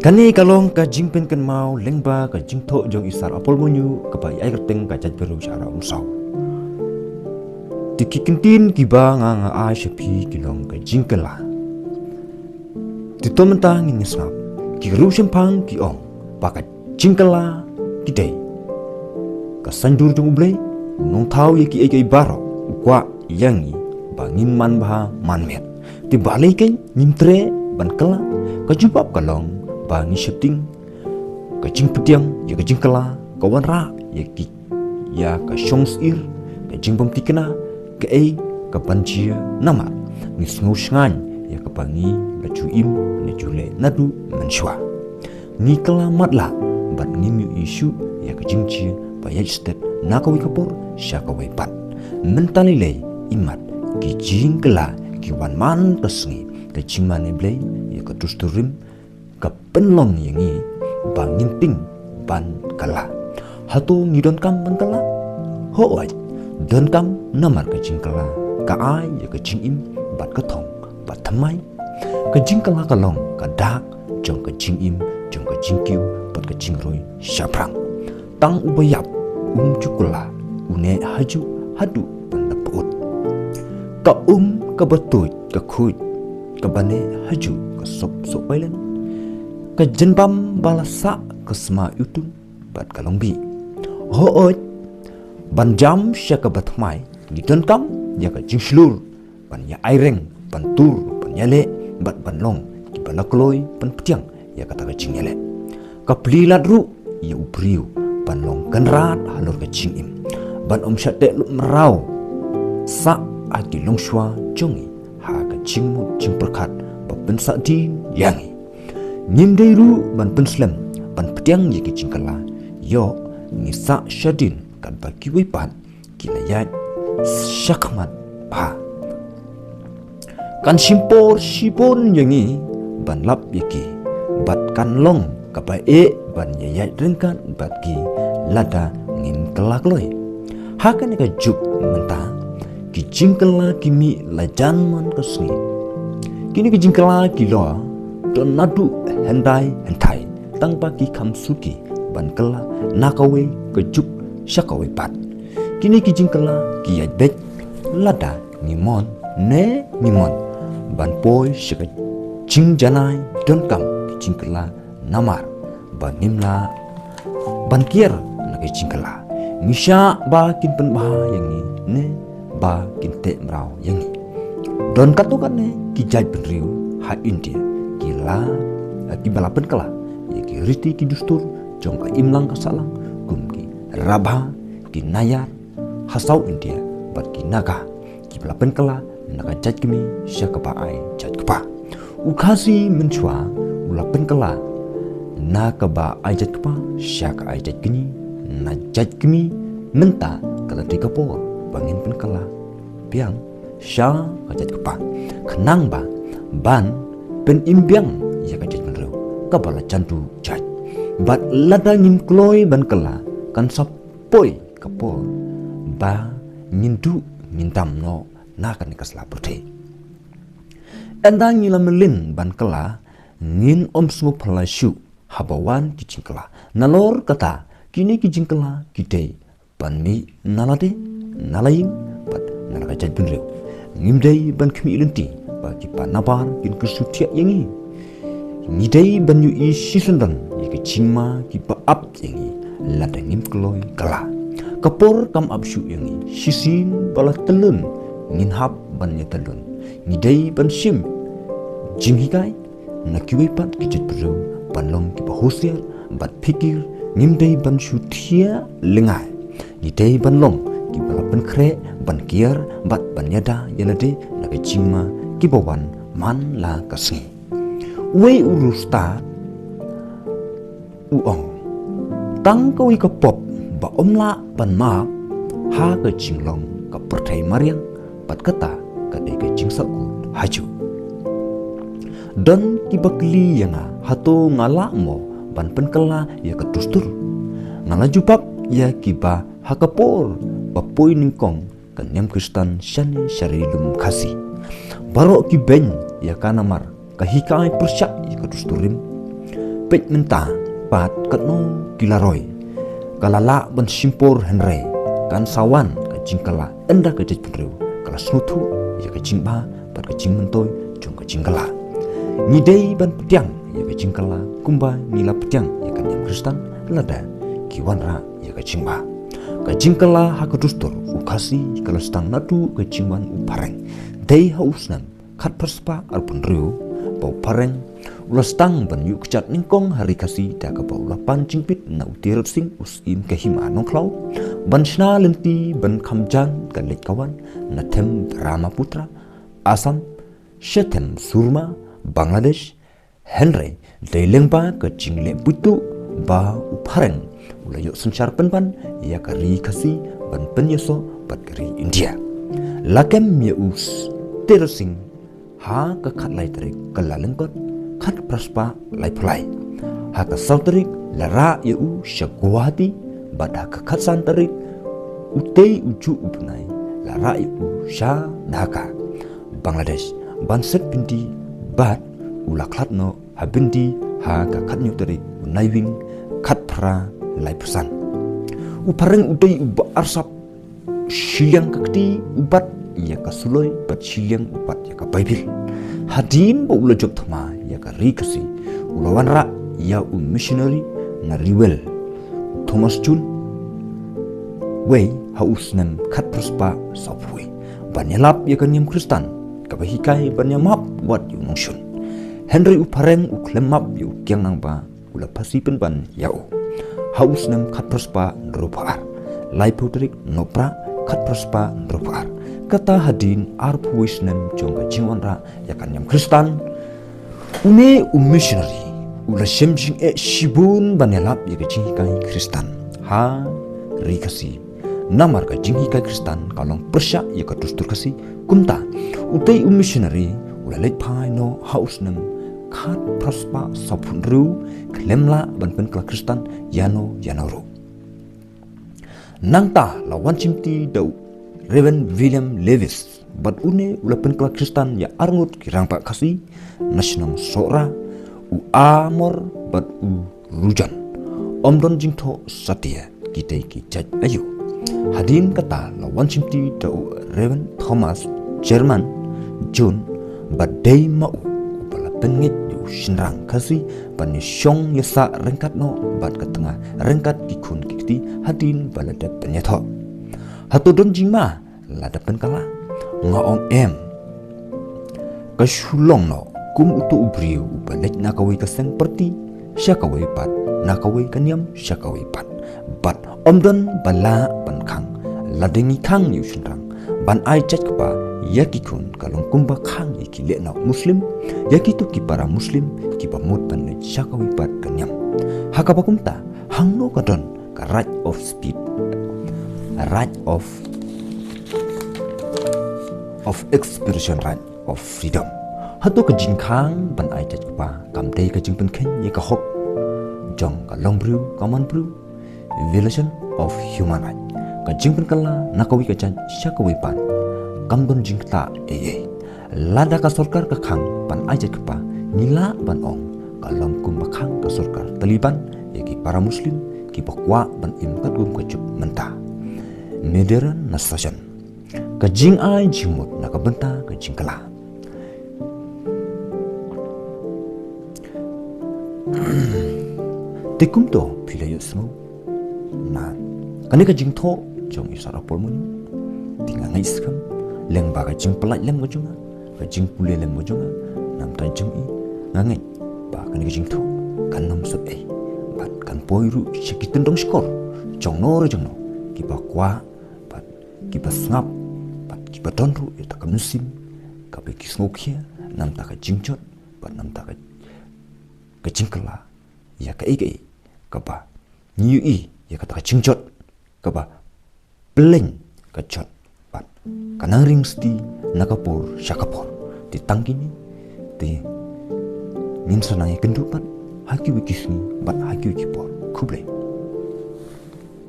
Kani kalong ka jingpen kan mau lengba ka jingtho jong isar apol monyu ka bai ai kerteng ka jaj beru cara umsau. Tiki kentin kiba nga ai shapi kilong ka jingkela. Tito mentang ngin snap ki ru sempang ki ong baka jingkela ki dei. Ka sanjur jong ublei nong thau ye ki ai baro kwa yangi bangin man bah manmet. Ti balai ken nimtre ban kala ka jubab kalong bangi shifting ka jing putiang ya ka jing kala ka wan ra ya ka shongs ir ka jing bom tikna ka ei ka panjia nama ni sngu shngan ya ka bangi na chuim na chule nadu manshwa ni kala matla bat ngim yu isu ya ka jing chi ba ya stet na ka wi kapor sha ka wi pat mentani le imat ki jing kala ki wan man tasngi ka jing man blei ya ka tusturim ka penlong yangi bangin ting ban kala hatu ngidon kam ban kala ho ai don kam namar ka jing kala ka ai ya ka jing im bat ka thong bat thamai ka jing kala kalong ka dak jong ka jing im jong ka jing kiu bat ka jing roi shaprang tang ubayap chukula une haju hadu ban daput ka ka batut ka khut ka bane haju ka sop bailen ka jenbam balasa kesma utun bat kalongbi hoot ban jam syaka batmai di kam ya ka jingslur ban ya aireng ban tur ban yale bat ban long ki balakloi ban ptiang ya kata ka jingyale ka plilat ru ya upriu ban long kanrat halur ka jingim ban syate lu merau sa ati longshwa jongi ha ka jingmu jingperkat ban sa din yangi Nim dairu ban penslam ban petiang ye ki cingkala yo ngisa syadin kan bagi wipan kilayat syakmat pa kan simpor sipon yangi ban lap yeki bat kan long kapae ban yayat rengkan bagi lada ngin kelak loy hakan ka juk mentah ki cingkala kimi lajan man kesni kini ki cingkala kilo don nadu hentai tang pagi kamsuki ban kala nakawe kejuk syakawe pat kini kijing kala kiai bet lada nimon ban poi syaka jing janai don kam kijing kala namar ban nimla ban kier na kijing kala misha ba kin pen bah yangi ne ba kin te mrau yangi don katukan ne kijai penriu ha india kila ki balapan kala ya ki riti ki dustur jong ka imlang ka salang kum ki rabha ki nayar hasau india bat ki naga ki balapan kala naga jat kemi syaka ba ai jat kapa ukasi menchwa ulapan kala na ka ba ai jat kapa syaka ai jat kini na jat kemi menta kala ti kapor bangin pen kala piang sya ka jat kapa kenang ba ban pen imbiang ya ka jat menreu kabala cantu jat bat lada ngin kloi ban kala kan sapoi kapor ba nyindu mintam no na kan kasla putih endang ngila melin ban kala ngin omsmu phalashu habawan kicingkala nalor kata kini kicingkala kidei ban mi nalade nalaing bat nalaga jat benreu ngimdei ban khmi lenti bagi panabar kin kesutia yangi ngidei ban yu i sisendan ye kicingma ki paap yangi lada ngim kloi kala kapor kam absyu yangi sisin bala telun ngin hap ban ye telun ngidei ban sim jinghikai nakiwe pat kijat bro panlong ki bahosiar bat pikir ngimdei ban syutia lengai ngidei ban long ki bala ban kre ban kiar bat ban yada yanade na kicingma ki bawan man la kasni we urusta uong tang ko wi kapop ba omla ban ma ha ka jinglong ka perthai mariang pat kata ka dei ka jingsa ku haju dan ki bakli yana hato ngala mo ban penkala ya ka tustur ngala jupap ya ki ba hakapor ba poi ningkong kan nyam kristan syane syarilum kasi barok ki ben ya kana mar hikai persyak ka dusturim pek menta pat katno kilaroi kalala ban simpor henre kan sawan ka jingkala enda ka jejpunreu kala snutu ka jingba pat ka jingmentoi jong ka jingkala ngidei ban petiang ka jingkala kumba nila petiang kan yang Kristen lada kiwanra ka jingba ka jingkala ha ka dustur ukasi kala stang nadu ka jingwan upareng dei hausnam khat perspa arpun riu bau pareng ulas tang ban yuk cat ningkong hari kasih da ka bau lapan jingpit na utir sing usim ke hima nongklau ban shna lenti ban khamjan kan lek kawan na them Rama Putra Asam Shetem Surma Bangladesh Henry Deilengba ke jingle putu ba upareng ulayo sanchar penpan ya kari kasih ban penyeso bat kari India lakem ya us terusing ha ka khat lai tarik kalalengkot khat praspa lai phlai ha ka sautarik lara yu shagwati bada ka khat santarik utei uju upnai lara yu sha dhaka Bangladesh banset binti bat ulaklatno habindi ha ka khat nyutarik naiwing khat pra lai pesan upareng utei uba arsap siang kakti ubat ya ka suloi bat siang ubat ya ka Bible hadin ba ula job thama ya ka rikasi ulawan ra ya missionary na riwel Thomas Chun wei hausnam khat prospa sapui banyalap ya kan yam Kristen ka bahikai banyamap wat yu nongshun Henry upareng uklemap yu kyang nang ba ula pasi penban yau hausnam khat prospa nrupar lai putrik nopra khat prospa nrupar kata hadin arpuisnem jongga jingwanra yakan yam Kristen une missionary ula shemjing shibun banelap yaga jingkai Kristen ha rikasi namar ka jingkai Kristen kalong persya yaga dustur kasi kumta utei missionary ula let pai no hausnem khat prospa sapunru klemla banpen kla Kristen yano yanoro nangta lawan cimti dau Reverend William Lewis bat une ulapen kla Kristen ya arngut kirang pak kasi nasional sora u amor bat u rujan omdon jingtho satia kita ki jaj ayu hadin kata lawan cimti dau Reverend Thomas German John bat dei mau bala pengit yu shinrang kasi ban syong yasa rengkat no bat ka tengah rengkat kikun kikti hadin bala da penyetho hatodon jingma ladapen kala ngaong ka shulong no kum utu ubriu balek nakawai ka seng perti syakawai pat nakawai kanyam syakawai pat bat omdon bala pankang ladengi kang yu shinrang ban ai chat kapa yakikun kalong kumba khang ikile na muslim yakitu ki para muslim ki pamut pan syakawai pat kanyam hakapakumta hangno kadon ka right of speed right of expression, right of freedom hatu ka jingkhang ban ai chat pa kamdei ka jingpen khen ye ka hok jong ka longbru common bru violation of human right ka jingpen kala nakawi ka chan syakawi pan kamdon jingta lada ka sarkar ka khang pan ai chat pa nila ban ong ka long kum ba khang ka sarkar Taliban ye ki para muslim ki bakwa ban im ka dum ka chup menta modern nation ka jing ai jingmut na ka benta ka jingkala tekum to philayo sno na kani ka jingtho jong isara polmun tinga ngai skam leng ba ka jing pelai lem ko junga ka jing pule lem ko junga nam ta jing i ngai ba kani ka jingtho kan nam sut bat kan poiru sekitan dong skor jong no ki ba kwa bat ki ba snap ki badonru ita ka musim ka be ki smokia nam ta ka jingjot ba nam ta ka jingkala ya ka ege ka ba niu i ya ka ta jingjot ka ba bleng ka jot ba kanang ring sti nakapur syakapor di tangkini ti nin sanai kendupat haki wikisni ba haki wikipor kuble